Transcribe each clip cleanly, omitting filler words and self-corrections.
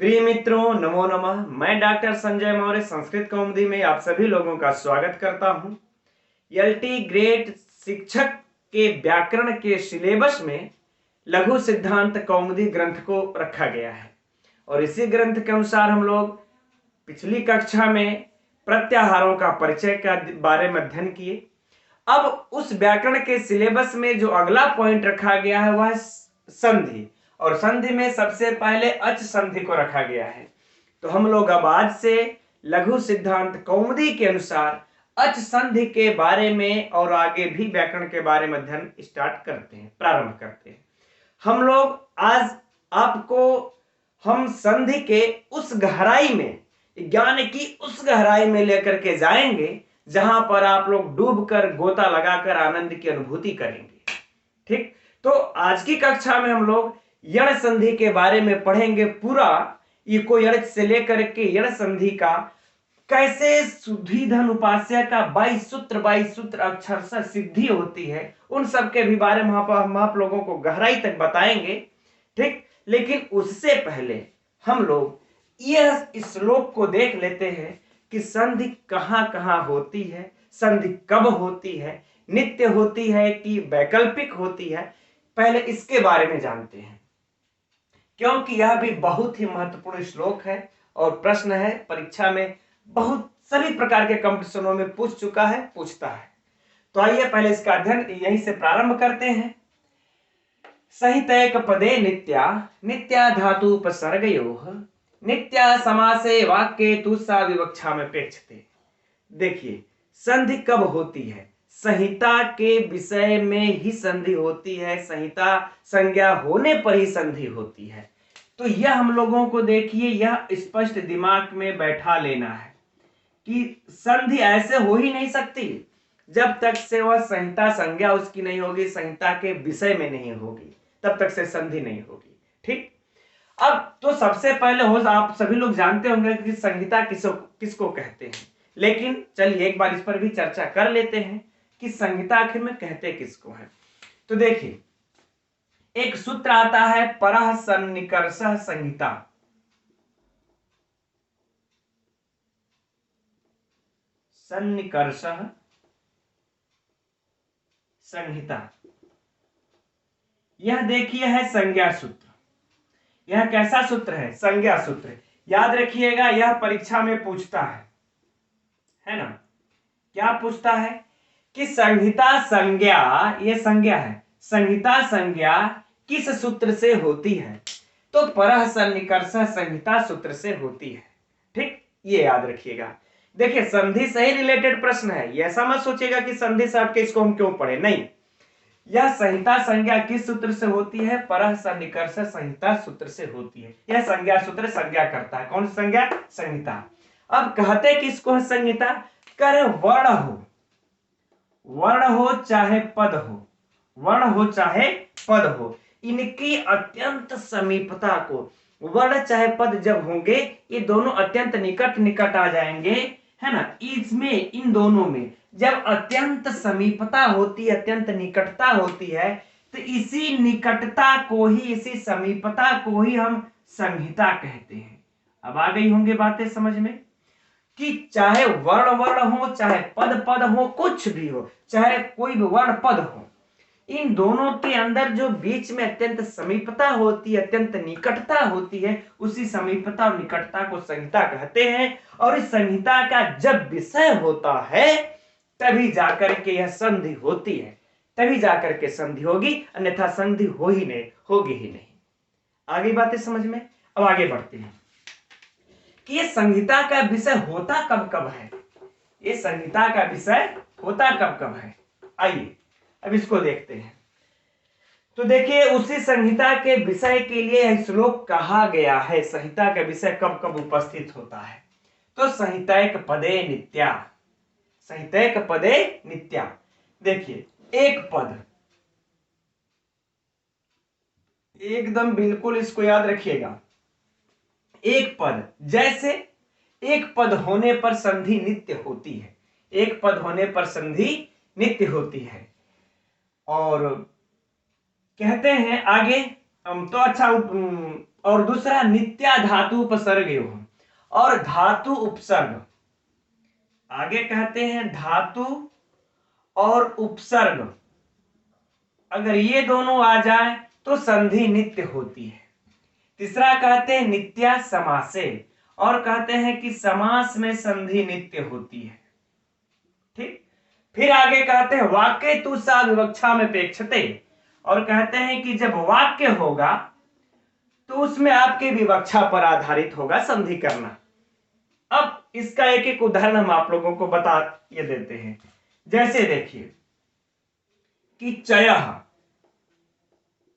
प्रिय मित्रों, नमो नमः। मैं डॉक्टर संजय मौर्य संस्कृत कौमुदी में आप सभी लोगों का स्वागत करता हूं। एलटी ग्रेड शिक्षक के व्याकरण के सिलेबस में लघु सिद्धांत कौमुदी ग्रंथ को रखा गया है और इसी ग्रंथ के अनुसार हम लोग पिछली कक्षा में प्रत्याहारों का परिचय के बारे में अध्ययन किए। अब उस व्याकरण के सिलेबस में जो अगला पॉइंट रखा गया है वह संधि, और संधि में सबसे पहले अच संधि को रखा गया है। तो हम लोग अब आज से लघु सिद्धांत कौमुदी के अनुसार अच संधि के बारे में और आगे भी व्याकरण के बारे में अध्ययन स्टार्ट करते हैं, प्रारंभ करते हैं। हम लोग आज आपको हम संधि के उस गहराई में, ज्ञान की उस गहराई में लेकर के जाएंगे जहां पर आप लोग डूबकर गोता लगाकर आनंद की अनुभूति करेंगे। ठीक, तो आज की कक्षा में हम लोग यण संधि के बारे में पढ़ेंगे। पूरा इको यण से लेकर के यण संधि का कैसे शुद्धिधन उपास्य का 22 सूत्र अक्षरशः सिद्धि होती है, उन सब के भी बारे में हम आप लोगों को गहराई तक बताएंगे। ठीक, लेकिन उससे पहले हम लोग यह श्लोक को देख लेते हैं कि संधि कहां कहां होती है, संधि कब होती है, नित्य होती है कि वैकल्पिक होती है, पहले इसके बारे में जानते हैं, क्योंकि यह भी बहुत ही महत्वपूर्ण श्लोक है और प्रश्न है, परीक्षा में बहुत सभी प्रकार के कंपटीशनों में पूछ चुका है, पूछता है। तो आइए पहले इसका अध्ययन यहीं से प्रारंभ करते हैं। संहितैक पदे नित्या, नित्या धातु उपसर्गयोः, नित्या समासे वाक्ये तु सा विवक्षा में अपेक्षते। देखिए, संधि कब होती है? संहिता के विषय में ही संधि होती है, संहिता संज्ञा होने पर ही संधि होती है। तो यह हम लोगों को देखिए, यह स्पष्ट दिमाग में बैठा लेना है कि संधि ऐसे हो ही नहीं सकती जब तक से वह संहिता संज्ञा उसकी नहीं होगी, संहिता के विषय में नहीं होगी, तब तक से संधि नहीं होगी। ठीक, अब तो सबसे पहले हो, आप सभी लोग जानते होंगे कि संहिता किसको कहते हैं, लेकिन चलिए एक बार इस पर भी चर्चा कर लेते हैं कि संहिता आखिर में कहते किसको है। तो देखिए, एक सूत्र आता है परः सन्निकर्षः संहिता। सन्निकर्षः संहिता, यह देखिए है संज्ञा सूत्र। यह कैसा सूत्र है? संज्ञा सूत्र। याद रखिएगा, यह परीक्षा में पूछता है ना? क्या पूछता है कि संहिता संज्ञा, यह संज्ञा है, संहिता संज्ञा किस सूत्र से होती है? तो परः सन्निकर्षः संहिता सूत्र से होती है। ठीक, ये याद रखिएगा। देखिए, संधि से ही रिलेटेड प्रश्न है, यह ऐसा मत सोचिएगा कि संधि से हटके इसको हम क्यों पढ़े, नहीं। यह संहिता संज्ञा किस सूत्र से होती है? परः सन्निकर्षः संहिता सूत्र से होती है। यह संज्ञा सूत्र संज्ञा करता है। कौन संज्ञा? संहिता। अब कहते किसको है संहिता? कर वर्ण हो, वर्ण हो चाहे पद हो, वर्ण हो चाहे पद हो, इनकी अत्यंत समीपता को, वर्ण चाहे पद जब होंगे ये दोनों अत्यंत निकट निकट आ जाएंगे, है ना? इसमें इन दोनों में जब अत्यंत समीपता होती है, अत्यंत निकटता होती है, तो इसी निकटता को ही, इसी समीपता को ही हम संहिता कहते हैं। अब आ गई होंगे बातें समझ में कि चाहे वर्ण वर्ण हो, चाहे पद पद हो, कुछ भी हो, चाहे कोई भी वर्ण पद हो, इन दोनों के अंदर जो बीच में अत्यंत समीपता होती है, अत्यंत निकटता होती है, उसी समीपता और निकटता को संहिता कहते हैं। और इस संहिता का जब विषय होता है तभी जाकर के यह संधि होती है, तभी जाकर के संधि होगी, अन्यथा संधि होगी ही नहीं। आगे बातें समझ में? अब आगे बढ़ते हैं कि ये संहिता का विषय होता कब कब है, ये संहिता का विषय होता कब कब है। आइए अब इसको देखते हैं। तो देखिए, उसी संहिता के विषय के लिए श्लोक कहा गया है, संहिता का विषय कब कब उपस्थित होता है। तो संहितैक पदे नित्या, संहितैक पदे नित्या। देखिए, एक पद, एकदम बिल्कुल इसको याद रखिएगा, एक पद, जैसे एक पद होने पर संधि नित्य होती है, एक पद होने पर संधि नित्य होती है। और कहते हैं आगे, तो अच्छा और दूसरा नित्या धातु उपसर्गयोः, और धातु उपसर्ग, आगे कहते हैं धातु और उपसर्ग, अगर ये दोनों आ जाए तो संधि नित्य होती है। तीसरा कहते हैं नित्या समासे, और कहते हैं कि समास में संधि नित्य होती है। ठीक, फिर आगे कहते हैं वाक्य तु सा विवक्षा में पेक्षते, और कहते हैं कि जब वाक्य होगा तो उसमें आपके विवक्षा पर आधारित होगा संधि करना। अब इसका एक एक उदाहरण हम आप लोगों को बता ये देते हैं। जैसे देखिए कि चयः,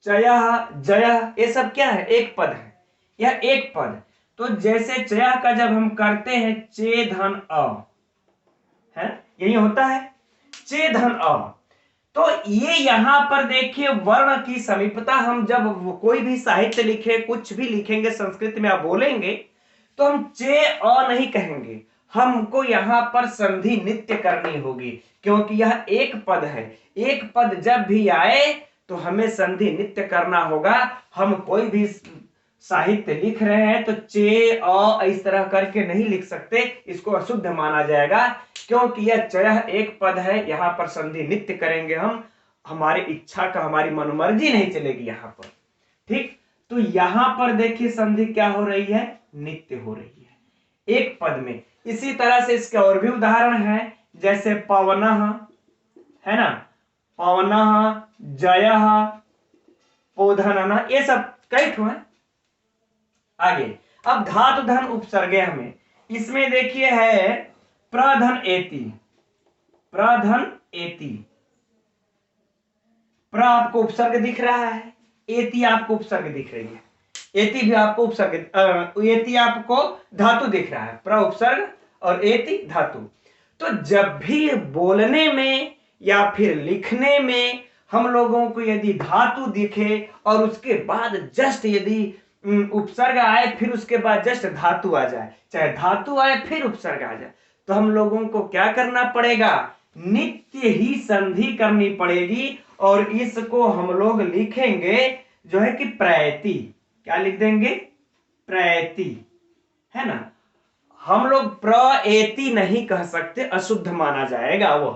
चयः, जयः, ये सब क्या है? एक पद है, यह एक पद। तो जैसे चयः का जब हम करते हैं चे धन अ, है यही होता है चे धन अ, तो ये यहां पर देखिए वर्ण की समीपता, हम जब कोई भी साहित्य लिखे, कुछ भी लिखेंगे संस्कृत में आप बोलेंगे तो हम चे अ नहीं कहेंगे, हमको यहां पर संधि नित्य करनी होगी, क्योंकि यह एक पद है। एक पद जब भी आए तो हमें संधि नित्य करना होगा। हम कोई भी साहित्य लिख रहे हैं तो चे अ इस तरह करके नहीं लिख सकते, इसको अशुद्ध माना जाएगा, क्योंकि यह चयः एक पद है, यहां पर संधि नित्य करेंगे हम, हमारी इच्छा का, हमारी मनमर्जी नहीं चलेगी यहां पर। ठीक, तो यहां पर देखिए संधि क्या हो रही है? नित्य हो रही है एक पद में। इसी तरह से इसके और भी उदाहरण है, जैसे पवनः, है ना, पवनः, जयः, पोधनः, ये सब कई ठो है। आगे अब धातु धन उपसर्गे हमें, इसमें देखिए है प्रधन एति, प्रधन एति, प्र आपको उपसर्ग दिख रहा है, एति आपको उपसर्ग दिख रही है, एति भी आपको उपसर्ग, एति आपको धातु दिख रहा है, प्र उपसर्ग और एति धातु। तो जब भी बोलने में या फिर लिखने में हम लोगों को यदि धातु दिखे और उसके बाद जस्ट यदि उपसर्ग आए, फिर उसके बाद जस्ट धातु आ जाए, चाहे धातु आए फिर उपसर्ग आ जाए, तो हम लोगों को क्या करना पड़ेगा? नित्य ही संधि करनी पड़ेगी। और इसको हम लोग लिखेंगे जो है कि प्रयति, क्या लिख देंगे? प्रयति, है ना। हम लोग प्रयति नहीं कह सकते, अशुद्ध माना जाएगा वो,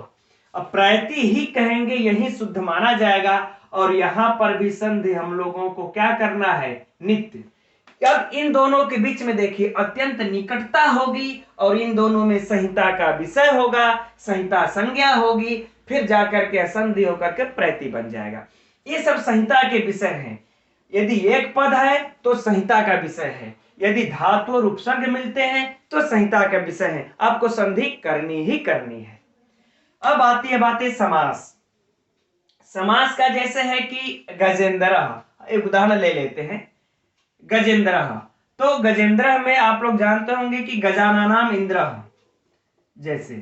अब प्रयति ही कहेंगे, यही शुद्ध माना जाएगा। और यहां पर भी संधि हम लोगों को क्या करना है? नित्य। अब इन दोनों के बीच में देखिए अत्यंत निकटता होगी और इन दोनों में संहिता का विषय होगा, संहिता संज्ञा होगी, फिर जाकर के संधि होकर के प्रयति बन जाएगा। ये सब संहिता के विषय हैं। यदि एक पद है तो संहिता का विषय है, यदि धातु और उपसर्ग मिलते हैं तो संहिता का विषय है, आपको संधि करनी ही करनी है। अब आती है बातें समास। समास का जैसे है कि गजेंद्रः, एक उदाहरण ले लेते हैं, गजेंद्रः। तो गजेंद्र में आप लोग जानते होंगे कि गजाननाम इंद्रः, जैसे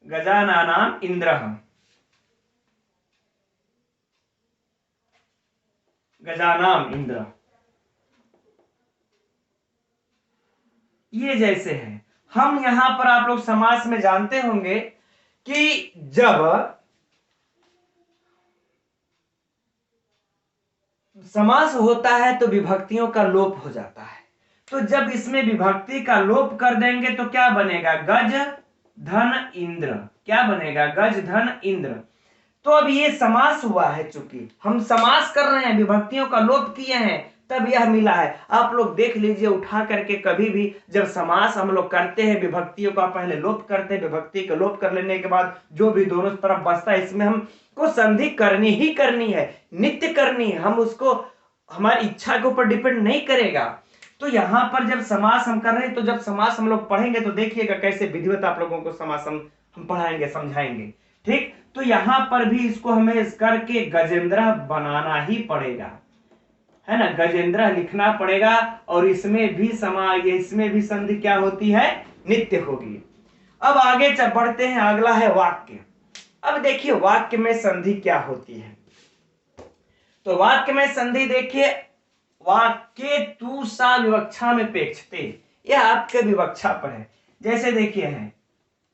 गजाननाम इंद्रः, गजानाम इंद्र, ये जैसे है। हम यहां पर आप लोग समास में जानते होंगे कि जब समास होता है तो विभक्तियों का लोप हो जाता है, तो जब इसमें विभक्ति का लोप कर देंगे तो क्या बनेगा? गज धन इंद्र, क्या बनेगा? गज धन इंद्र। तो अब ये समास हुआ है, चूंकि हम समास कर रहे हैं, विभक्तियों का लोप किए हैं, तब यह मिला है। आप लोग देख लीजिए उठा करके, कभी भी जब समास हम लोग करते हैं, विभक्तियों का पहले लोप करते हैं, विभक्ति का लोप कर लेने के बाद जो भी दोनों तरफ बचता है, इसमें हमको संधि करनी ही करनी है, नित्य करनी है। हम उसको हमारी इच्छा के ऊपर डिपेंड नहीं करेगा। तो यहां पर जब समास हम कर रहे हैं, तो जब समास हम लोग पढ़ेंगे तो देखिएगा कैसे विधिवत आप लोगों को समास हम पढ़ाएंगे, समझाएंगे। ठीक, तो यहां पर भी इसको हमें करके गजेंद्र बनाना ही पड़ेगा, है ना, गजेंद्र लिखना पड़ेगा। और इसमें भी इसमें भी संधि क्या होती है? नित्य होगी। अब आगे बढ़ते हैं, अगला है वाक्य। अब देखिए वाक्य में संधि क्या होती है। तो वाक्य में संधि देखिए, वाक्य तू सा विवक्षा में पेक्षते, यह आपके विवक्षा पर है। जैसे देखिए है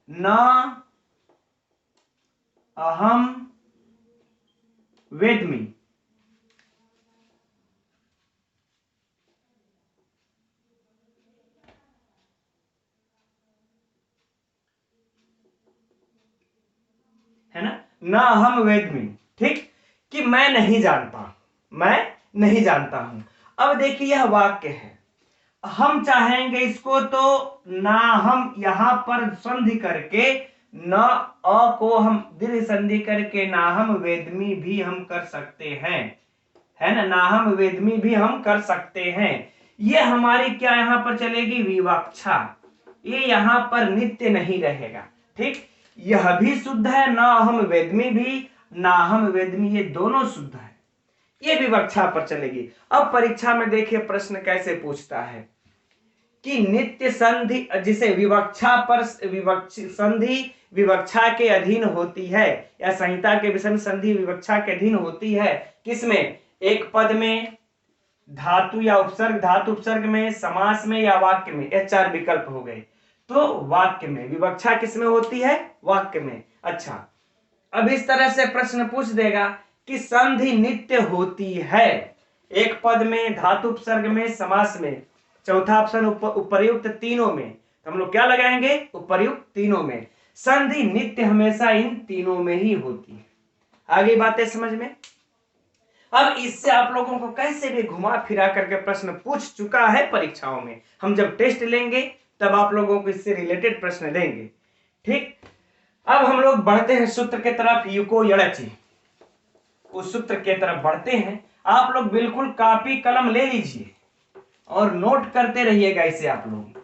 न अहम वेदमी, ना हम वेदमी, ठीक, कि मैं नहीं जानता, मैं नहीं जानता हूं। अब देखिए यह वाक्य है, हम चाहेंगे इसको तो ना हम यहां पर संधि करके न अ को हम दीर्घ संधि करके ना हम वेदमी भी हम कर सकते हैं, है ना, ना हम वेदमी भी हम कर सकते हैं। ये हमारी क्या यहां पर चलेगी, विवक्षा, ये यहां पर नित्य नहीं रहेगा, ठीक। यह भी शुद्ध है, ना हम वेदमी भी ना हम वेदमी, ये दोनों शुद्ध है, ये विवक्षा पर चलेगी। अब परीक्षा में देखिए प्रश्न कैसे पूछता है कि नित्य संधि जिसे विवक्षा पर संधि विवक्षा के अधीन होती है, या संहिता के विषय में संधि विवक्षा के अधीन होती है, किसमें, एक पद में, धातु या उपसर्ग, धातु उपसर्ग में, समास में या वाक्य में, ये चार विकल्प हो गए। तो वाक्य में विवक्षा किसमें होती है, वाक्य में। अच्छा, अब इस तरह से प्रश्न पूछ देगा कि संधि नित्य होती है एक पद में, धातु उपसर्ग में, समास में, चौथा ऑप्शन उपर्युक्त तीनों में, तो हम लोग क्या लगाएंगे, उपर्युक्त तीनों में। संधि नित्य हमेशा इन तीनों में ही होती है। आगे बातें समझ में। अब इससे आप लोगों को कैसे भी घुमा फिरा करके प्रश्न पूछ चुका है परीक्षाओं में, हम जब टेस्ट लेंगे तब आप लोगों को इससे रिलेटेड प्रश्न देंगे, ठीक। अब हम लोग बढ़ते हैं सूत्र के तरफ, युको यणचि, उस सूत्र के तरफ बढ़ते हैं। आप लोग बिल्कुल कॉपी कलम ले लीजिए और नोट करते रहिएगा इसे आप लोग।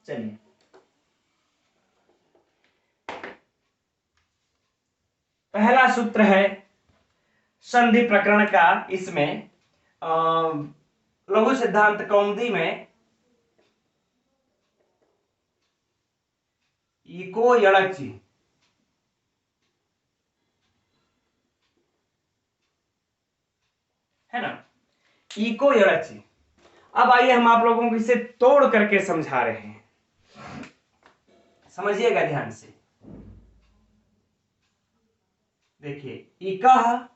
चलिए, पहला सूत्र है संधि प्रकरण का, इसमें लघु सिद्धांत कौमुदी में इको यणचि, है ना, इको यणचि। अब आइए हम आप लोगों को इसे तोड़ करके समझा रहे हैं, समझिएगा ध्यान से। देखिए, इकह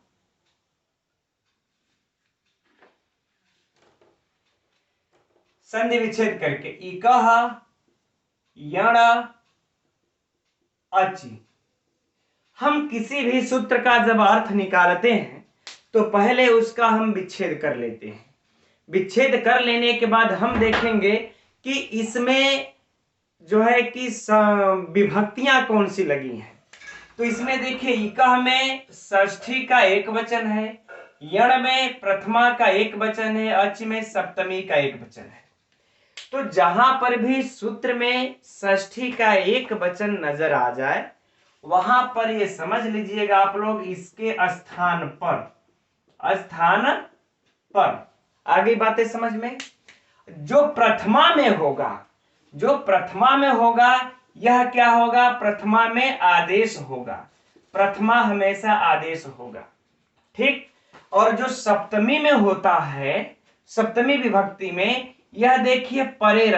संधि विच्छेद करके, इकह यण अचि। हम किसी भी सूत्र का जब अर्थ निकालते हैं तो पहले उसका हम विच्छेद कर लेते हैं। विच्छेद कर लेने के बाद हम देखेंगे कि इसमें जो है कि विभक्तियां कौन सी लगी हैं। तो इसमें देखिए, इकह में षष्ठी का एक वचन है, यण में प्रथमा का एक वचन है, अच में सप्तमी का एक वचन है। तो जहां पर भी सूत्र में षष्ठी का एक वचन नजर आ जाए वहां पर ये समझ लीजिएगा आप लोग, इसके स्थान पर आगे बातें समझ में। जो प्रथमा में होगा यह क्या होगा, प्रथमा में आदेश होगा, प्रथमा हमेशा आदेश होगा, ठीक। और जो सप्तमी में होता है, सप्तमी विभक्ति में, यह देखिए परे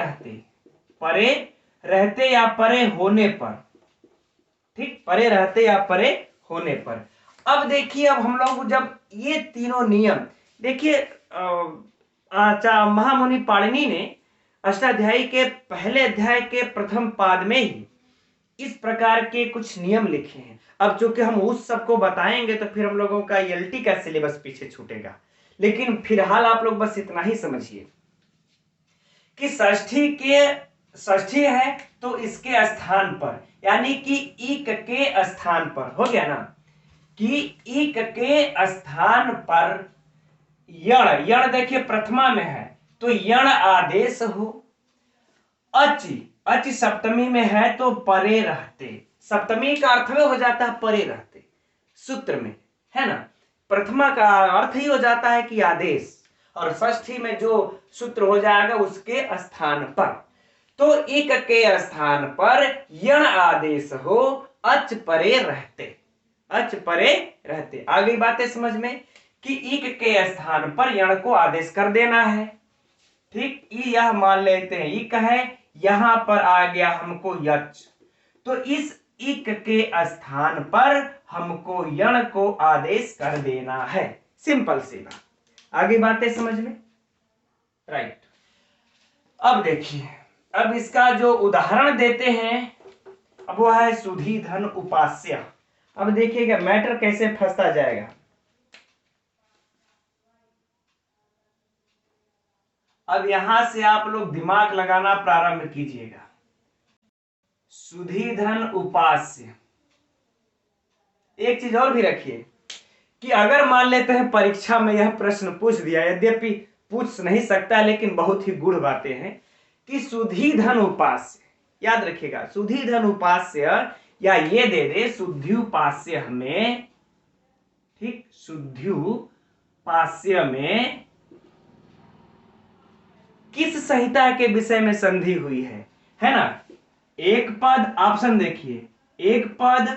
रहते या परे होने पर, ठीक, परे रहते या परे होने पर। अब देखिए, अब हम लोग जब ये तीनों नियम देखिए, महामुनि पाणिनि ने अष्टाध्यायी के पहले अध्याय के प्रथम पाद में ही इस प्रकार के कुछ नियम लिखे हैं। अब चूंकि हम उस सबको बताएंगे तो फिर हम लोगों का एलटी का सिलेबस पीछे छूटेगा, लेकिन फिलहाल आप लोग बस इतना ही समझिए कि षष्ठी है तो इसके स्थान पर, यानी कि ईक के स्थान पर, हो गया ना, कि ईक के स्थान पर यण देखिए प्रथमा में है तो यण आदेश हो। अच सप्तमी में है तो परे रहते, सप्तमी का अर्थ में हो जाता है परे रहते सूत्र में, है ना। प्रथमा का अर्थ ही हो जाता है कि आदेश, और षष्ठी में जो सूत्र हो जाएगा उसके स्थान पर। तो एक के स्थान पर यण आदेश हो, अच परे रहते, अच परे रहते। आगे बातें समझ में कि एक के स्थान पर यण को आदेश कर देना है, ठीक। यह मान लेते हैं इक है, यहां पर आ गया हमको यच, तो इस इक के स्थान पर हमको यण को आदेश कर देना है, सिंपल सी बात। आगे बातें समझ में, राइट। अब देखिए, अब इसका जो उदाहरण देते हैं अब वो है सुधी धन उपास्य। अब देखिएगा मैटर कैसे फंसता जाएगा। अब यहां से आप लोग दिमाग लगाना प्रारंभ कीजिएगा। सुधी धन उपास्य, एक चीज और भी रखिए कि अगर मान लेते हैं परीक्षा में यह प्रश्न पूछ दिया, यद्यपि पूछ नहीं सकता लेकिन बहुत ही गूढ़ बातें हैं कि सुधी धन उपास्य, याद रखिएगा सुधी धन उपास्य, या ये दे दे शुद्ध्युपास्य हमें, ठीक, शुद्ध्युपास्य में किस संहिता के विषय में संधि हुई है ना। एक पद ऑप्शन देखिए, एक पद,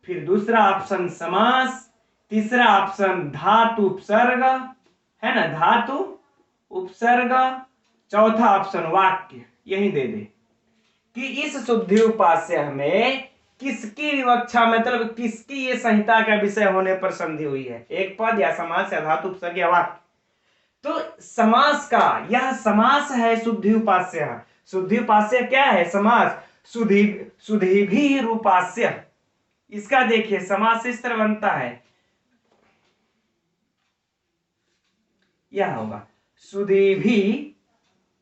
फिर दूसरा ऑप्शन समास, तीसरा ऑप्शन धातु उपसर्ग, है ना, धातु उपसर्ग, चौथा ऑप्शन वाक्य। यही दे दे कि इस शुद्ध्युपास्य में किसकी विवक्षा, मतलब किसकी ये संहिता का विषय होने पर संधि हुई है, एक पद या समास या धातु उपसर्ग या वाक्य। तो समास का, यह समास है शुद्ध्युपास्य। शुद्ध्युपास्य क्या है, समास। सुधी भी रूपास्य, इसका देखिए समास इस तरह बनता है, यह होगा सुधी भी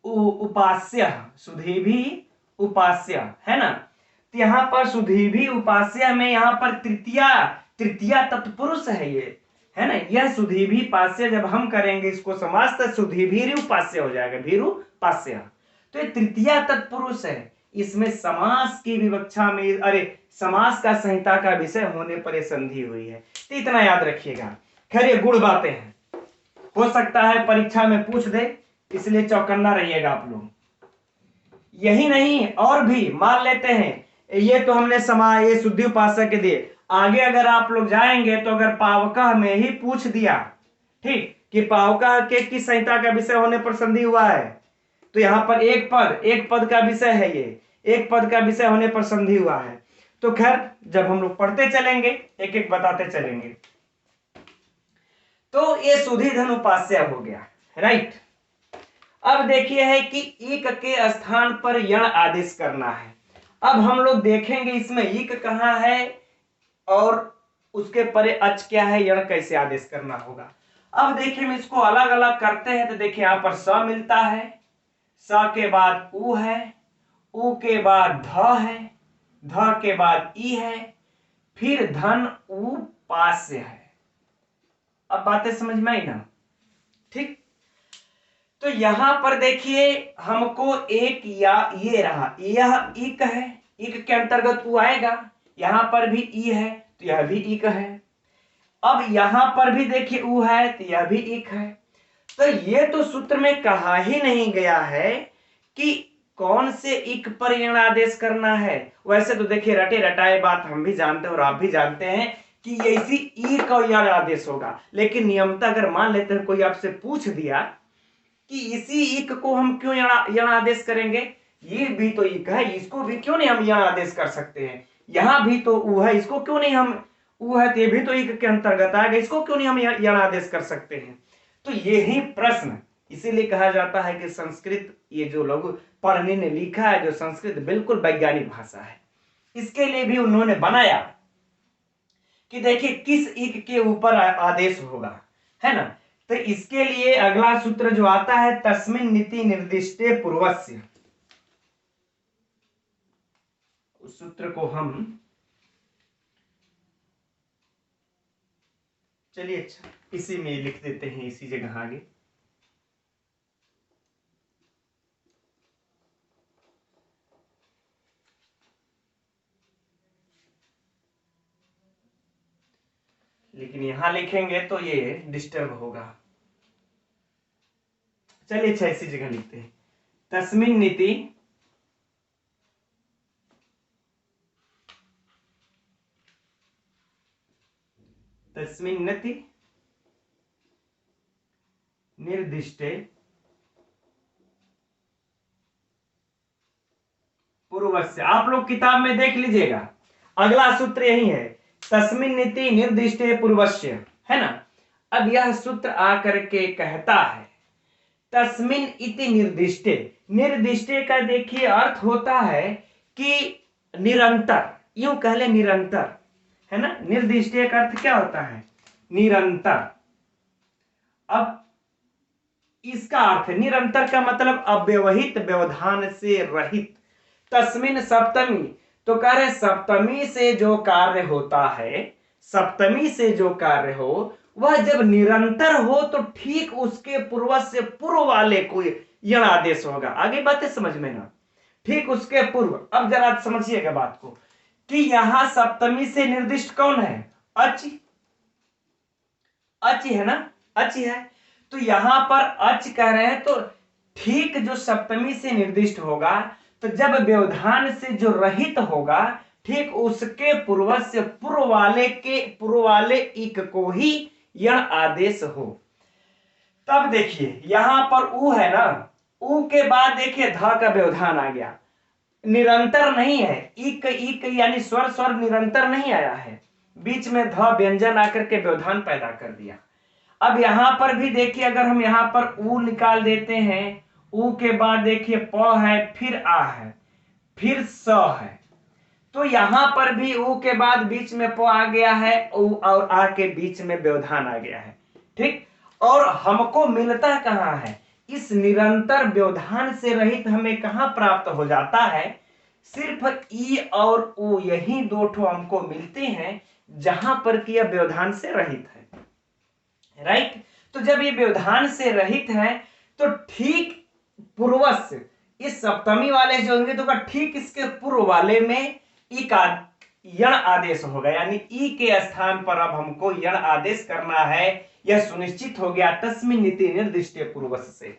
उपास्य, सुधी भी उपास्य, है ना। तो यहां पर सुधी भी उपास्य में यहां पर तृतीया तत्पुरुष है ये, है ना। यह सुधी भी पास्य जब हम करेंगे इसको समास तो सुधी भी उपास्य हो जाएगा, भीरुपास्य। तो ये तृतीया तत्पुरुष है, इसमें समास की विवक्षा में, अरे समास का संहिता का विषय होने पर यह संधि हुई है। तो इतना याद रखिएगा। खैर ये गुण बातें हैं, हो सकता है परीक्षा में पूछ दे, इसलिए चौकन्ना रहिएगा आप लोग। यही नहीं और भी मान लेते हैं, ये तो हमने ये शुद्ध्युपास्य के दिए। आगे अगर आप लोग जाएंगे तो अगर पावकः में ही पूछ दिया, ठीक, कि पावकः के किस संहिता का विषय होने पर संधि हुआ है, तो यहां पर एक पद का विषय है, ये एक पद का विषय होने पर संधि हुआ है। तो खैर जब हम लोग पढ़ते चलेंगे एक एक बताते चलेंगे। तो ये सुधी धन उपास्य हो गया, राइट। अब देखिए है कि इक के स्थान पर यण आदेश करना है। अब हम लोग देखेंगे इसमें इक कहां है और उसके परे अच क्या है, यण कैसे आदेश करना होगा। अब देखिए हम इसको अलग अलग करते हैं तो देखिए यहां पर स मिलता है, स के बाद उ है, उ के बाद ध है, ध के बाद ई है, फिर धन उपास्य है। अब बातें समझ में आई ना, ठीक। तो यहां पर देखिए हमको एक या ये रहा, यह इक है, इक के अंतर्गत उ आएगा, यहां पर भी ई है तो यह भी इक है। अब यहां पर भी देखिए उ है तो यह भी इक है। तो ये तो सूत्र में कहा ही नहीं गया है कि कौन से इक पर यण आदेश करना है। वैसे तो देखिए रटे रटाए बात हम भी जानते हैं और आप भी जानते हैं कि ये इसी ई का यण आदेश होगा, लेकिन नियमता अगर मान लेते हैं कोई आपसे पूछ दिया कि इसी इक को हम क्यों यण आदेश करेंगे, ये भी तो इक है, इसको भी क्यों नहीं हम यण आदेश कर सकते हैं, यहां भी तो उ है, इसको क्यों नहीं हम, उ है तो ये भी तो इक के अंतर्गत आएगा, इसको क्यों नहीं हम यण आदेश कर सकते हैं। तो यही प्रश्न, इसीलिए कहा जाता है कि संस्कृत, ये जो लोग पढ़ने ने लिखा है, जो संस्कृत बिल्कुल वैज्ञानिक भाषा है, इसके लिए भी उन्होंने बनाया कि देखिए किस इक के ऊपर आदेश होगा, है ना। तो इसके लिए अगला सूत्र जो आता है तस्मिन् नीति निर्दिष्टे पूर्वस्य, उस सूत्र को हम, चलिए अच्छा इसी में लिख देते हैं, इसी जगह आगे। लेकिन यहां लिखेंगे तो ये डिस्टर्ब होगा, चलिए अच्छा इसी जगह लिखते हैं। तस्मिन् नीति तस्मिन् नीति निर्दिष्टे पूर्वस्य, आप लोग किताब में देख लीजिएगा, अगला सूत्र यही है, तस्मिन् नीति निर्दिष्टे पूर्वस्य, है ना। अब यह सूत्र आकर के कहता है तस्मिन इति निर्दिष्टे। निर्दिष्टे का देखिए अर्थ होता है कि निरंतर, यूं कह ले निरंतर, है ना। निर्दिष्टे का अर्थ क्या होता है? निरंतर। अब इसका अर्थ है निरंतर का मतलब अव्यवहित, व्यवधान से रहित। तस्मिन सप्तमी, तो कह रहे सप्तमी से जो कार्य होता है, सप्तमी से जो कार्य हो वह जब निरंतर हो तो ठीक उसके पूर्व से पूर्व वाले को यण आदेश होगा। आगे बातें समझ में ना, ठीक उसके पूर्व। अब जरा समझिएगा बात को कि यहां सप्तमी से निर्दिष्ट कौन है? अच, अच है ना, अच है। तो यहां पर अच कह रहे हैं तो ठीक जो सप्तमी से निर्दिष्ट होगा, तो जब व्यवधान से जो रहित होगा ठीक उसके पूर्व से पूर्व वाले इक को ही यण आदेश हो। तब देखिए यहां पर उ है ना, उ के बाद देखिए ध का व्यवधान आ गया, निरंतर नहीं है। इक इक यानी स्वर स्वर निरंतर नहीं आया है, बीच में ध व्यंजन आकर के व्यवधान पैदा कर दिया। अब यहां पर भी देखिए अगर हम यहां पर उ निकाल देते हैं, उ के बाद देखिए प है, फिर आ है, फिर स है, तो यहां पर भी उ के बाद बीच में प आ गया है, उ और आ के बीच में व्यवधान आ गया है। ठीक, और हमको मिलता कहां है? इस निरंतर व्यवधान से रहित हमें कहां प्राप्त हो जाता है? सिर्फ ई और उ, यही दो ठो हमको मिलते हैं जहां पर कि यह व्यवधान से रहित है। राइट, तो जब ये व्यवधान से रहित है तो ठीक पूर्वस्य इस सप्तमी वाले जो होंगे तो ठीक इसके पूर्व वाले में ई का यण आदेश होगा, यानी ई के स्थान पर अब हमको यण आदेश करना है, यह सुनिश्चित हो गया तस्मिन् इति निर्दिष्टे पूर्वस्य से,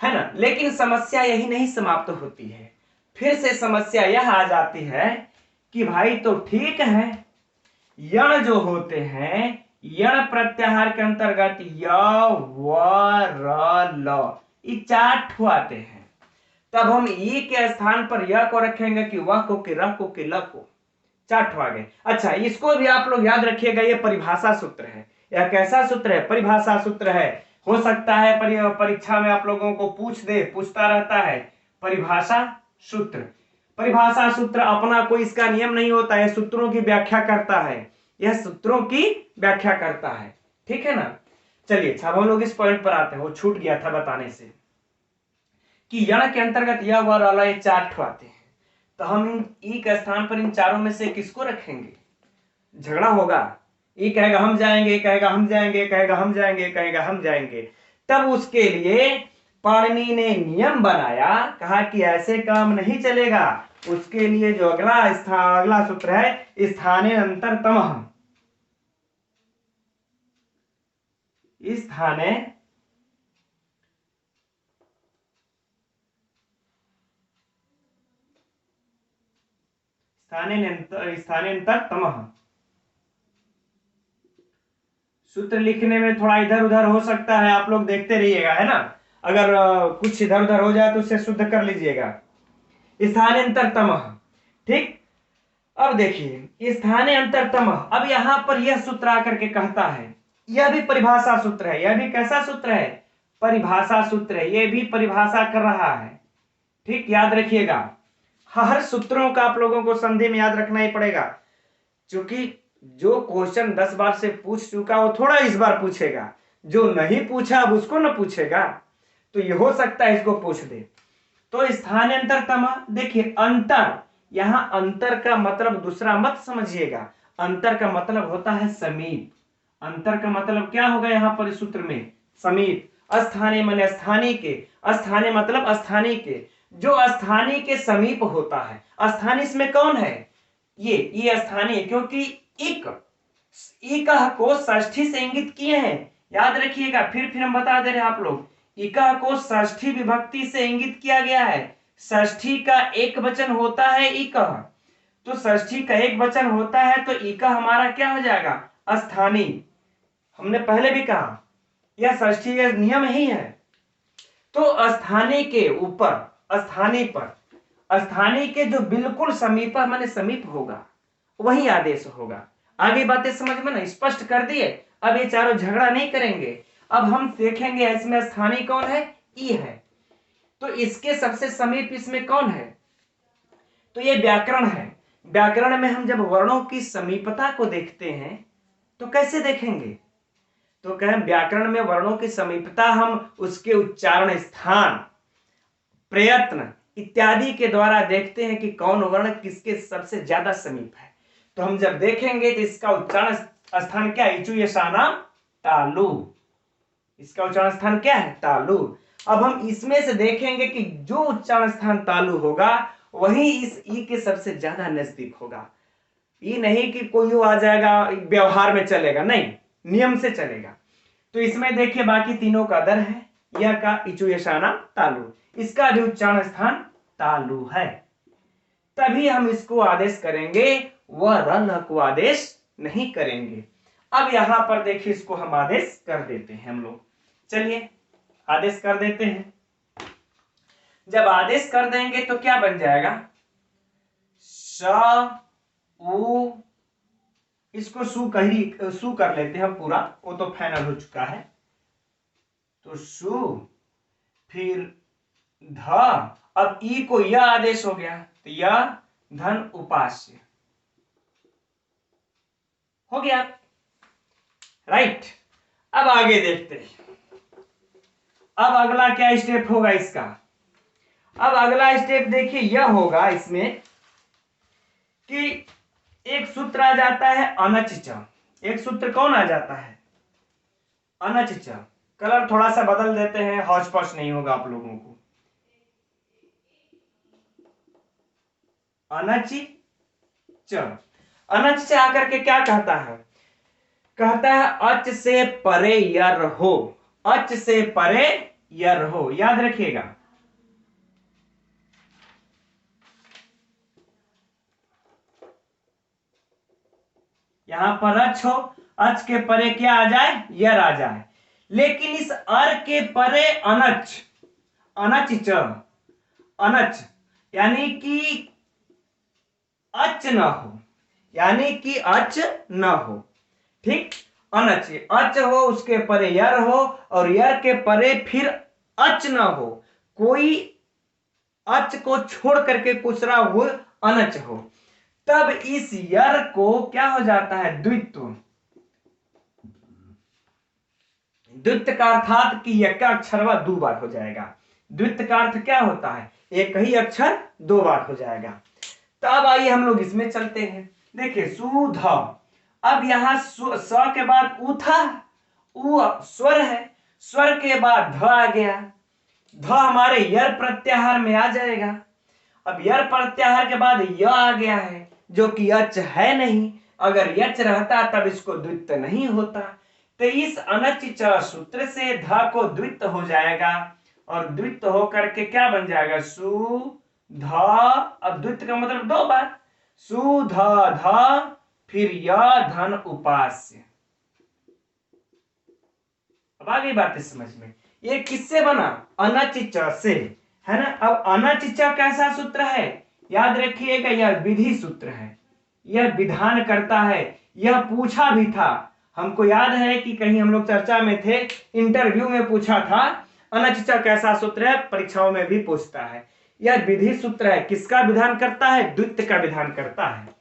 है ना। लेकिन समस्या यही नहीं समाप्त होती है, फिर से समस्या यह आ जाती है कि भाई तो ठीक है, यण जो होते हैं यण प्रत्याहार के अंतर्गत य व र ल, ये 4 ठो आते हैं। तब हम ई के स्थान पर य को रखेंगे कि वह को कि र को कि ल को, 4 ठो आ गए। अच्छा, इसको भी आप लोग याद रखिएगा, ये परिभाषा सूत्र है। यह कैसा सूत्र है? परिभाषा सूत्र है। हो सकता है परीक्षा में आप लोगों को पूछता रहता है परिभाषा सूत्र। परिभाषा सूत्र अपना कोई इसका नियम नहीं होता है, सूत्रों की व्याख्या करता है, यह सूत्रों की व्याख्या करता है। ठीक है ना। चलिए अच्छा, हम लोग इस पॉइंट पर आते हैं, वो छूट गया था बताने से कि यण के अंतर्गत यह व र ल, ये 4 ठो आते हैं। तो हम इन ई के स्थान पर इन चारों में से किसको रखेंगे? झगड़ा होगा, ये कहेगा हम जाएंगे, कहेगा हम जाएंगे, कहेगा हम जाएंगे, कहेगा हम जाएंगे। तब उसके लिए पाणिनि ने नियम बनाया, कहा कि ऐसे काम नहीं चलेगा। उसके लिए जो अगला सूत्र है स्थाने अंतरतमः, स्थाने स्थानेन्तरतमः। सूत्र लिखने में थोड़ा इधर उधर हो सकता है, आप लोग देखते रहिएगा, है ना। अगर कुछ इधर उधर हो जाए तो उसे शुद्ध कर लीजिएगा। स्थानेन्तरतमः, ठीक। अब देखिए स्थाने अंतरतमः, अब यहां पर यह सूत्र आकर के कहता है, यह भी परिभाषा सूत्र है। यह भी कैसा सूत्र है? परिभाषा सूत्र है। यह भी परिभाषा कर रहा है। ठीक, याद रखिएगा, हर सूत्रों का आप लोगों को संधि में याद रखना ही पड़ेगा, क्योंकि जो क्वेश्चन 10 बार से पूछ चुका वो थोड़ा इस बार पूछेगा, जो नहीं पूछा अब उसको न पूछेगा, तो ये हो सकता है इसको पूछ दे। तो स्थानांतरतम, देखिए अंतर, यहां अंतर का मतलब दूसरा मत समझिएगा, अंतर का मतलब होता है समीप। अंतर का मतलब क्या होगा यहां पर इस सूत्र में? समीप। अस्थाने माने स्थानीय के, अस्थाने मतलब स्थानीय के, जो स्थानीय के समीप होता है। स्थानीय इसमें कौन है? ये स्थानीय, क्योंकि इक को षष्ठी से इंगित किए हैं। याद रखिएगा, फिर हम बता दे रहे हैं आप लोग, इका को षष्ठी विभक्ति से इंगित किया गया है। षष्ठी का एक वचन होता है इक, तो षष्ठी का एक वचन होता है तो इका हमारा क्या हो जाएगा? स्थानीय। हमने पहले भी कहा यह षष्ठी का नियम ही है। तो स्थानीय के ऊपर, स्थानीय पर, स्थानीय के जो बिल्कुल समीप माने समीप होगा वही आदेश होगा। आगे बातें समझ में ना स्पष्ट कर दिए। अब ये चारों झगड़ा नहीं करेंगे, अब हम देखेंगे इसमें स्थानीय कौन है, ई है, तो इसके सबसे समीप इसमें कौन है, तो ये व्याकरण है। व्याकरण में हम जब वर्णों की समीपता को देखते हैं तो कैसे देखेंगे, तो कहें व्याकरण में वर्णों की समीपता हम उसके उच्चारण स्थान प्रयत्न इत्यादि के द्वारा देखते हैं कि कौन वर्ण किसके सबसे ज्यादा समीप है। तो हम जब देखेंगे तो इसका उच्चारण स्थान क्या है, इचु यशाना तालु, इसका उच्चारण स्थान क्या है, तालु। अब हम इसमें से देखेंगे कि जो उच्चारण स्थान तालु होगा वही इस ई के सबसे ज्यादा नजदीक होगा। ये नहीं कि कोई आ जाएगा व्यवहार में चलेगा, नहीं, नियम से चलेगा। तो इसमें देखिए बाकी तीनों का दर है, यह का इचु यशाना तालु, इसका भी उच्चारण स्थान तालु है, तभी हम इसको आदेश करेंगे, वह रल को आदेश नहीं करेंगे। अब यहां पर देखिए इसको हम आदेश कर देते हैं हम लोग, चलिए आदेश कर देते हैं। जब आदेश कर देंगे तो क्या बन जाएगा, स उ, इसको सु कर लेते हैं पूरा, वो तो फाइनल हो चुका है, तो सु फिर ध, अब ई को यह आदेश हो गया तो यह धन उपास्य हो गया, राइट। अब आगे देखते हैं, अब अगला क्या स्टेप होगा इसका, अब अगला स्टेप देखिए यह होगा इसमें कि एक सूत्र आ जाता है अनच च, एक सूत्र कौन आ जाता है, अनच च। कलर थोड़ा सा बदल देते हैं, हौच पौच नहीं होगा आप लोगों को। अनच च, अनच च आकर के क्या कहता है, कहता है अच से परे यर हो, अच से परे यर हो, याद रखिएगा। यहां पर अच हो, अच के परे क्या आ जाए, यर आ जाए, लेकिन इस अर के परे अनच, अनच च, अनच यानी कि अच न हो, यानी कि अच न हो, ठीक, अनच, अच हो उसके परे यर हो और यर के परे फिर अच न हो, कोई अच को छोड़ करके दूसरा वो अनच हो, तब इस यर को क्या हो जाता है, द्वित्व, द्वित्व का अर्थात कि यक का अक्षर वह दो बार हो जाएगा। द्वित्व का अर्थ क्या होता है, एक ही अक्षर दो बार हो जाएगा। तो अब आइए हम लोग इसमें चलते हैं, देखिए सुध, अब यहां स के बाद उ था, उ स्वर है, स्वर के बाद ध आ गया, ध हमारे यर प्रत्याहार में आ जाएगा। अब यर प्रत्याहार के बाद य आ गया है जो कि अच है नहीं, अगर यच रहता तब इसको द्वित्व नहीं होता, तो इस अनच च सूत्र से ध को द्वित्व हो जाएगा और द्वित्व होकर के क्या बन जाएगा, सु ध, अब द्वित्व का मतलब दो बार, सु ध ध फिर य धन उपास्य। अब आ गई बात समझ में, ये किससे बना, अनच च से, है ना। अब अनच च कैसा सूत्र है, याद रखिएगा यह विधि सूत्र है, यह विधान करता है, यह पूछा भी था, हमको याद है कि कहीं हम लोग चर्चा में थे, इंटरव्यू में पूछा था अनच च कैसा सूत्र है, परीक्षाओं में भी पूछता है। यह विधि सूत्र है, किसका विधान करता है, द्वित्व का विधान करता है।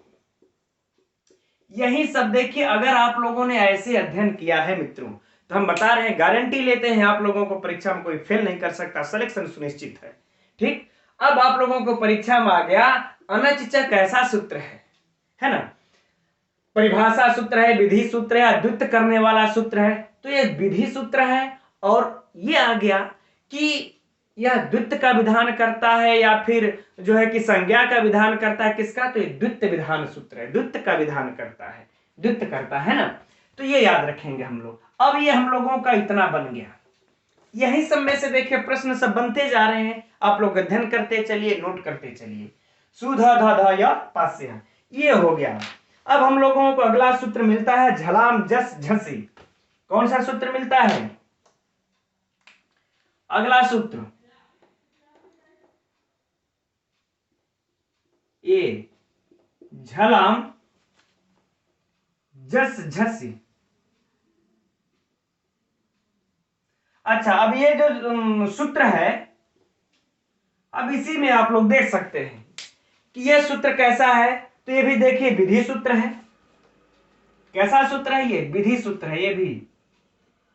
यही सब देखिए, अगर आप लोगों ने ऐसे अध्ययन किया है मित्रों, तो हम बता रहे हैं, गारंटी लेते हैं आप लोगों को परीक्षा में कोई फेल नहीं कर सकता, सिलेक्शन सुनिश्चित है, ठीक। अब आप लोगों को परीक्षा में आ गया अनच च कैसा सूत्र है ना, परिभाषा सूत्र है, विधि सूत्र है, द्वित्व करने वाला सूत्र है, तो ये विधि सूत्र है और ये आ गया कि यह द्वित्व का विधान करता है या फिर जो है कि संज्ञा का विधान करता है, किसका, तो ये द्वित्व विधान सूत्र है, द्वित्व का विधान करता है, द्वित्व करता है ना, तो ये याद रखेंगे हम लोग। अब ये हम लोगों का इतना बन गया, यही सब में से देखिए प्रश्न सब बनते जा रहे हैं, आप लोग अध्ययन करते चलिए, नोट करते चलिए, सु ध ध ध य पास्य, ये हो गया। अब हम लोगों को अगला सूत्र मिलता है झलाम जस झसी, कौन सा सूत्र मिलता है, अगला सूत्र ए झलाम जस झसी, अच्छा, अब ये जो सूत्र है, अब इसी में आप लोग देख सकते हैं कि यह सूत्र कैसा है। तो ये भी देखिए विधि सूत्र है। कैसा सूत्र है? ये विधि सूत्र है। ये भी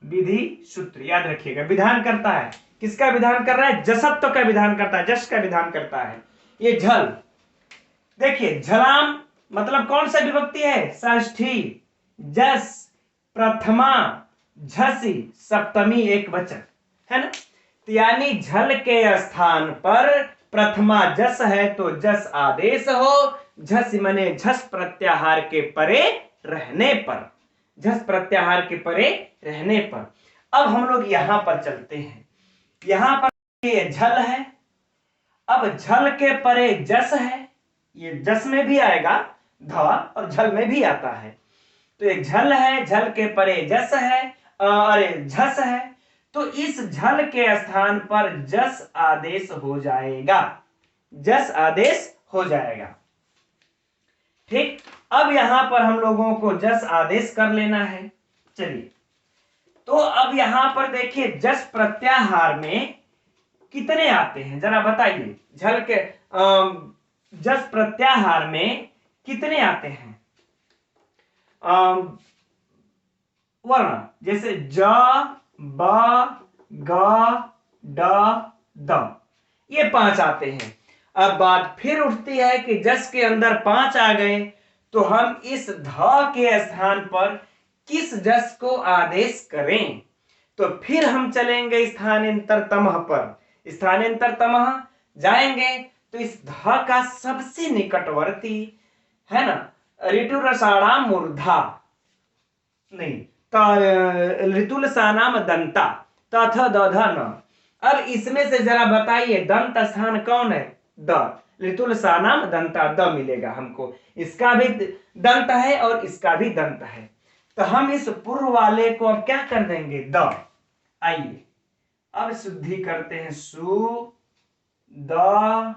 विधि सूत्र, याद रखिएगा। विधान करता है, किसका विधान कर रहा है? जसत्व का विधान करता है, जस का विधान करता है। ये झल, देखिए झलाम मतलब कौन सा विभक्ति है? षष्ठी। जस प्रथमा, झसी सप्तमी एक वचन है ना। तो यानी झल के स्थान पर प्रथमा जस है तो जस आदेश हो। झस मने झस प्रत्याहार के परे रहने पर, झस प्रत्याहार के परे रहने पर। अब हम लोग यहां पर चलते हैं। यहां पर ये झल है, अब झल के परे जस है। ये जस में भी आएगा ध, और झल में भी आता है। तो एक झल है, झल के परे जस है, अरे झस है। तो इस झल के स्थान पर जस आदेश हो जाएगा, जस आदेश हो जाएगा। ठीक, अब यहां पर हम लोगों को जस आदेश कर लेना है। चलिए, तो अब यहां पर देखिए जस प्रत्याहार में कितने आते हैं जरा बताइए। झल के जस प्रत्याहार में कितने आते हैं वर्ण? जैसे ज, ब, ग, ड, द, ये 5 आते हैं। अब बात फिर उठती है कि जस के अंदर 5 आ गए तो हम इस ध के स्थान पर किस जस को आदेश करें? तो फिर हम चलेंगे स्थानांतरतमः पर। स्थानांतरतमः जाएंगे तो इस ध का सबसे निकटवर्ती है ना, ऋतुरसाणाम मूर्धा नहीं, ऋतुलसानाम दंता, तथ दध न। अब इसमें से जरा बताइए दंत स्थान कौन है? द। ऋतुलसानाम दंता, द मिलेगा हमको। इसका भी दंत है और इसका भी दंत है। तो हम इस पूर्व वाले को अब क्या कर देंगे? द। आइए अब शुद्धि करते हैं। सु, द,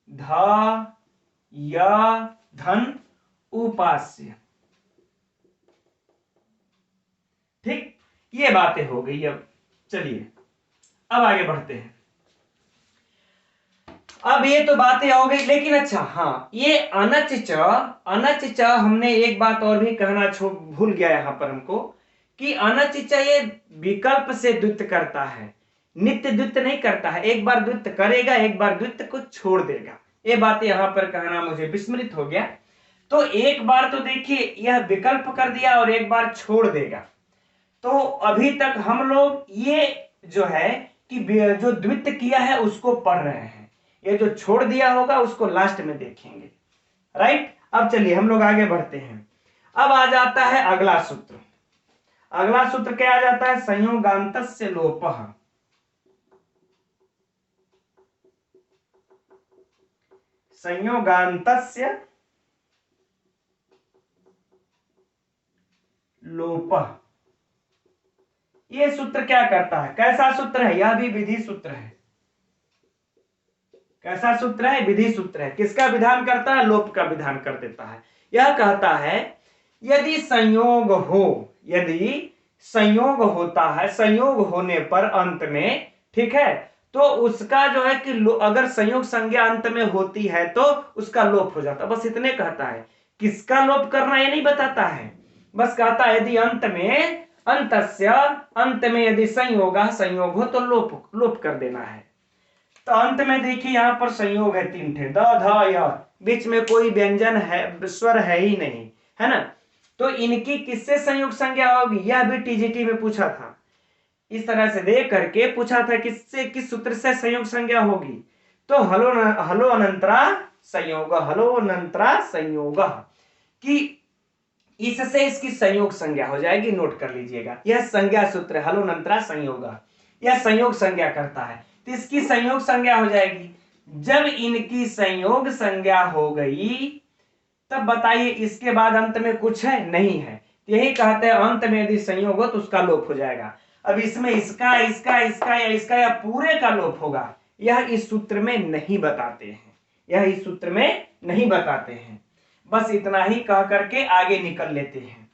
ध, य, धन, उपास्य। ठीक, ये बातें हो गई। अब चलिए अब आगे बढ़ते हैं। अब ये तो बातें हो गई, लेकिन अच्छा हाँ, ये अनच च, अनच च हमने एक बात और भी कहना भूल गया यहां पर हमको, कि अनच च ये विकल्प से द्वित्व करता है, नित्य द्वित्व नहीं करता है। एक बार द्वित्व करेगा, एक बार द्वित्व को छोड़ देगा। ये बात यहां पर कहना मुझे विस्मृत हो गया। तो एक बार तो देखिए यह विकल्प कर दिया और एक बार छोड़ देगा। तो अभी तक हम लोग ये जो है कि जो द्वित्व किया है उसको पढ़ रहे हैं, ये जो छोड़ दिया होगा उसको लास्ट में देखेंगे। राइट, अब चलिए हम लोग आगे बढ़ते हैं। अब आ जाता है अगला सूत्र। अगला सूत्र क्या आ जाता है? संयोगांतस्य लोपः। संयोगांतस्य लोपः, ये सूत्र क्या करता है? कैसा सूत्र है? यह भी विधि सूत्र है। कैसा सूत्र है? विधि सूत्र है। किसका विधान करता है? लोप का विधान कर देता है। यह कहता है यदि संयोग हो, यदि संयोग होता है, संयोग होने पर अंत में, ठीक है, तो उसका जो है कि अगर संयोग संज्ञा अंत में होती है तो उसका लोप हो जाता है। बस इतने कहता है। किसका लोप करना ये नहीं बताता है, बस कहता है यदि अंत में, अंतस्य अंत में यदि संयोग हो तो लोप कर देना है। तो अंत में देखिए यहां पर संयोग है 3 ठे, द, ध, य, बीच में कोई व्यंजन है, स्वर है ही नहीं, है ना। तो इनकी किससे संयोग संज्ञा होगी? यह भी टीजीटी में पूछा था। इस तरह से देख करके पूछा था किससे, किस सूत्र से संयोग संज्ञा होगी? तो हलो अनंतरा संयोग, हलो अनंतरा संयोग, कि इससे इसकी संयोग संज्ञा हो जाएगी। नोट कर लीजिएगा, यह संज्ञा सूत्र हलो अनंतरा संयोग, यह संयोग संज्ञा करता है। तो इसकी संयोग संज्ञा हो जाएगी। जब इनकी संयोग संज्ञा हो गई तब बताइए इसके बाद अंत में कुछ है? नहीं है। यही कहते हैं अंत में यदि संयोग हो तो उसका लोप हो जाएगा। अब इसमें इसका इसका इसका या इसका या पूरे का लोप होगा, यह इस सूत्र में नहीं बताते हैं, यह इस सूत्र में नहीं बताते हैं। बस इतना ही कह करके आगे निकल लेते हैं।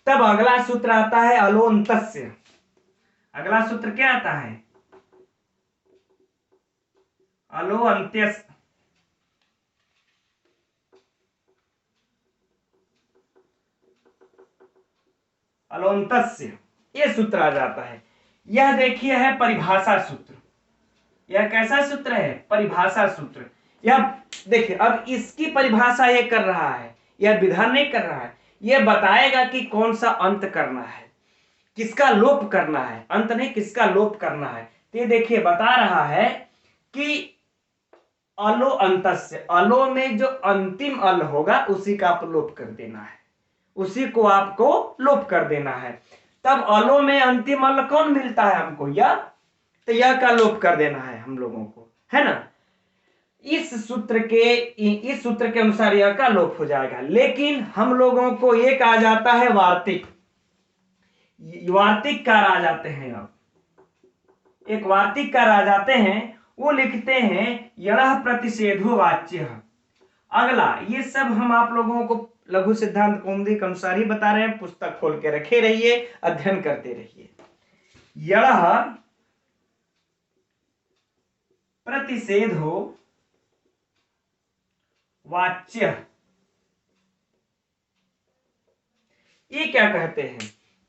तब अगला सूत्र आता है अलोन्तस्य। अगला सूत्र क्या आता है, अलो अंत्य, अलोन्तस्य, ये सूत्र आ जाता है। यह देखिए है परिभाषा सूत्र। यह कैसा सूत्र है, परिभाषा सूत्र। यह देखिए, अब इसकी परिभाषा ये कर रहा है, यह विधान नहीं कर रहा है, यह बताएगा कि कौन सा अंत करना है, किसका लोप करना है, अंत नहीं किसका लोप करना है। तो ये देखिए बता रहा है कि अलो अंतस्य, अलो में जो अंतिम अल होगा उसी का आप लोप कर देना है, उसी को आपको लोप कर देना है। तब अलो में अंतिम अल कौन मिलता है हमको, यह, तो यह का लोप कर देना है हम लोगों को, है ना। इस सूत्र के अनुसार यह का लोप हो जाएगा। लेकिन हम लोगों को एक आ जाता है वार्तिक, वार्तिक कार आ जाते हैं। अब एक वार्तिक कार आ जाते हैं, वो लिखते हैं यणः प्रतिषेधो वाच्य। अगला, ये सब हम आप लोगों को लघु सिद्धांत कौमुदी के अनुसार ही बता रहे हैं, पुस्तक खोल के रखे रहिए, अध्ययन करते रहिए। यणः प्रतिषेधो वाच्य, ये क्या कहते हैं,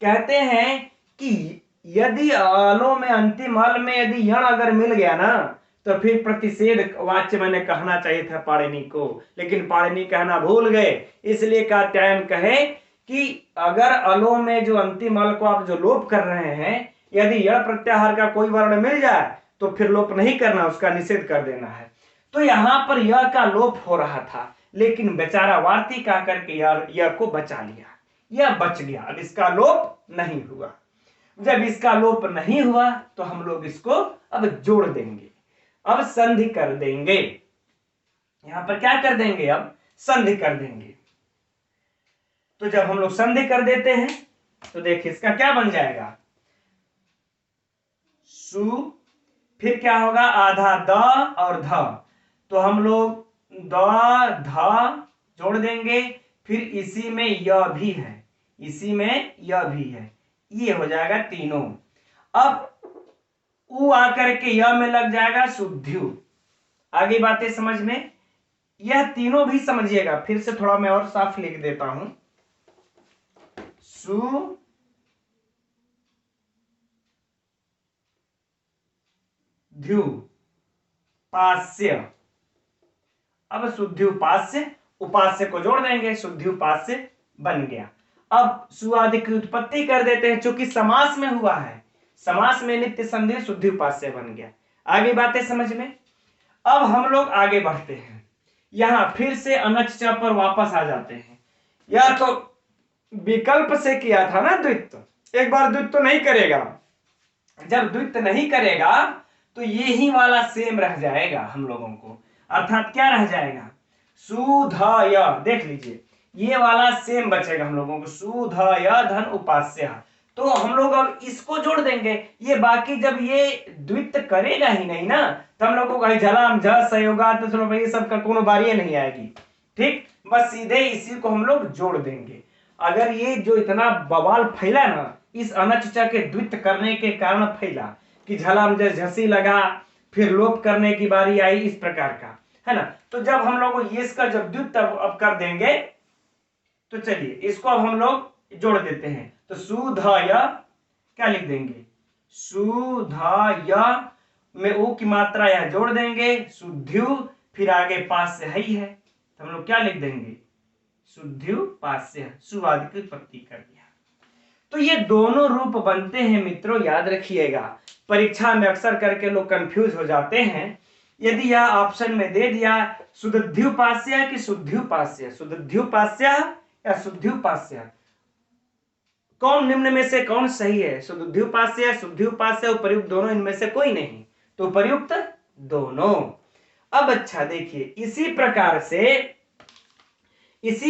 कहते हैं कि यदि अलो में अंतिम अल में यदि यण अगर मिल गया ना, तो फिर प्रतिषेध वाच्य मैंने कहना चाहिए था पाणिनि को, लेकिन पाणिनि कहना भूल गए। इसलिए कात्यायन कहे कि अगर अलो में जो अंतिम अल को आप जो लोप कर रहे हैं, यदि यण प्रत्याहार का कोई वर्ण मिल जाए तो फिर लोप नहीं करना, उसका निषेध कर देना है। तो यहां पर यह का लोप हो रहा था, लेकिन बेचारा वार्तिक आकर के यह को बचा लिया, यह बच गया। अब इसका लोप नहीं हुआ। जब इसका लोप नहीं हुआ तो हम लोग इसको अब जोड़ देंगे, अब संधि कर देंगे। यहां पर क्या कर देंगे, अब संधि कर देंगे। तो जब हम लोग संधि कर देते हैं तो देखिए इसका क्या बन जाएगा, सु, फिर क्या होगा, आधा द और ध, तो हम लोग द ध जोड़ देंगे, फिर इसी में यह भी है, इसी में यह भी है, ये हो जाएगा तीनों। अब उ आकर के यह में लग जाएगा शुद्ध्यु। आगे बातें समझ में, यह तीनों भी समझिएगा, फिर से थोड़ा मैं और साफ लिख देता हूं, सु ध्यु पास्य। अब शुद्ध्युपास्य, उपास्य को जोड़ देंगे, शुद्ध्युपास्य बन गया। अब सुआदि की उत्पत्ति कर देते हैं, चूंकि समास में हुआ है, समास में नित्य संधि शुद्ध्युपास्य बन गया। आगे बातें समझ में। अब हम लोग आगे बढ़ते हैं, यहां फिर से अनच च पर वापस आ जाते हैं। यह तो विकल्प से किया था ना द्वित्व, एक बार द्वित्व नहीं करेगा, जब द्वित्व नहीं करेगा तो ये ही वाला सेम रह जाएगा हम लोगों को, अर्थात क्या रह जाएगा, सुधय, देख लीजिए ये वाला सेम बचेगा हम लोगों को, सुधय धन उपास्य। तो हम लोग अब इसको जोड़ देंगे, ये बाकी जब ये द्वित्व करेगा ही नहीं ना, तो हम लोग को कहीं झलाम झ संयोगा तो चलो भाई सब का कोनो बारी नहीं आएगी, ठीक, बस सीधे इसी को हम लोग जोड़ देंगे। अगर ये जो इतना बवाल फैला ना, इस अनचचा के द्वित्व करने के कारण फैला कि झलाम झसी लगा, फिर लोप करने की बारी आई, इस प्रकार का है ना। तो जब हम लोग ये इसका जब द्वित्व अब कर देंगे, तो चलिए इसको अब हम लोग जोड़ देते हैं। तो सुधय क्या लिख देंगे, सुधय में उ की मात्रा यह जोड़ देंगे, शुद्ध्यु, फिर आगे पास से ही है, तो हम लोग क्या लिख देंगे, शुद्ध्युपास्य, सुआदि की उत्पत्ति कर दिया। तो ये दोनों रूप बनते हैं मित्रों, याद रखिएगा। परीक्षा में अक्सर करके लोग कंफ्यूज हो जाते हैं। यदि यह ऑप्शन में दे दिया शुद्ध्युपास्य कि शुद्ध्युपास्य, शुद्ध्युपास्य या शुद्ध्युपास्य, कौन निम्न में से कौन सही है, शुद्ध्युपास्य, शुद्ध्युपास्य, उपर्युक्त दोनों, इनमें से कोई नहीं, तो उपर्युक्त दोनों। अब अच्छा देखिए, इसी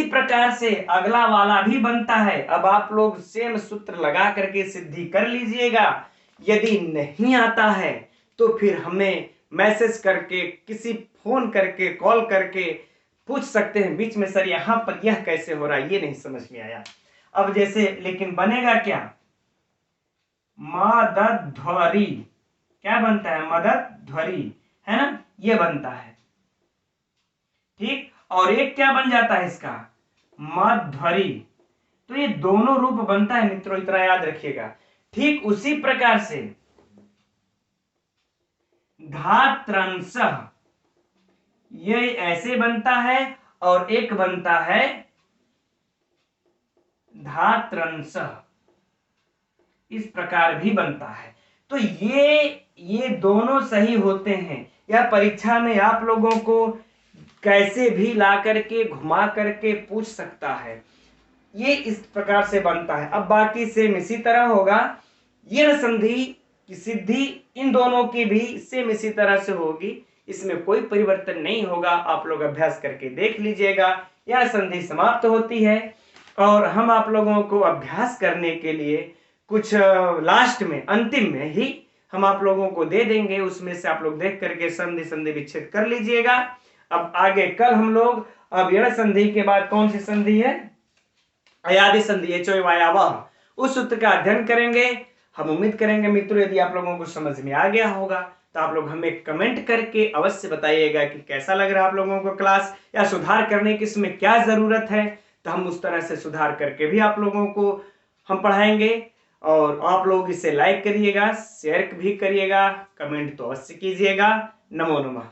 प्रकार से अगला वाला भी बनता है। अब आप लोग सेम सूत्र लगा करके सिद्धि कर लीजिएगा। यदि नहीं आता है तो फिर हमें मैसेज करके, किसी फोन करके, कॉल करके पूछ सकते हैं बीच में, सर यहां पर यह कैसे हो रहा है, ये नहीं समझ में आया। अब जैसे, लेकिन बनेगा क्या, मदध्वरी, क्या बनता है, मदध्वरी, है ना, ये बनता है। ठीक, और एक क्या बन जाता है इसका, मध्वरी। तो ये दोनों रूप बनता है मित्रों, इतना याद रखिएगा। ठीक उसी प्रकार से धात्रंश, ये ऐसे बनता है, और एक बनता है धात्रंश, इस प्रकार भी बनता है। तो ये दोनों सही होते हैं। या परीक्षा में आप लोगों को कैसे भी ला करके घुमा करके पूछ सकता है। ये इस प्रकार से बनता है। अब बाकी सेम इसी तरह होगा। यण संधि की सिद्धि इन दोनों की भी सेम इसी तरह से होगी, इसमें कोई परिवर्तन नहीं होगा। आप लोग अभ्यास करके देख लीजिएगा। यण संधि समाप्त होती है और हम आप लोगों को अभ्यास करने के लिए कुछ लास्ट में, अंतिम में ही हम आप लोगों को दे देंगे। उसमें से आप लोग देख करके संधि संधि विच्छेद कर लीजिएगा। अब आगे कल हम लोग, अब यण संधि के बाद कौन सी संधि है, अयादि संधि, एचोवायावह, उस सूत्र का अध्ययन करेंगे। हम उम्मीद करेंगे मित्रों यदि आप लोगों को समझ में आ गया होगा तो आप लोग हमें कमेंट करके अवश्य बताइएगा कि कैसा लग रहा है आप लोगों को क्लास, या सुधार करने की इसमें क्या जरूरत है। तो हम उस तरह से सुधार करके भी आप लोगों को हम पढ़ाएंगे। और आप लोग इसे लाइक करिएगा, शेयर भी करिएगा, कमेंट तो अवश्य कीजिएगा। नमो नमः।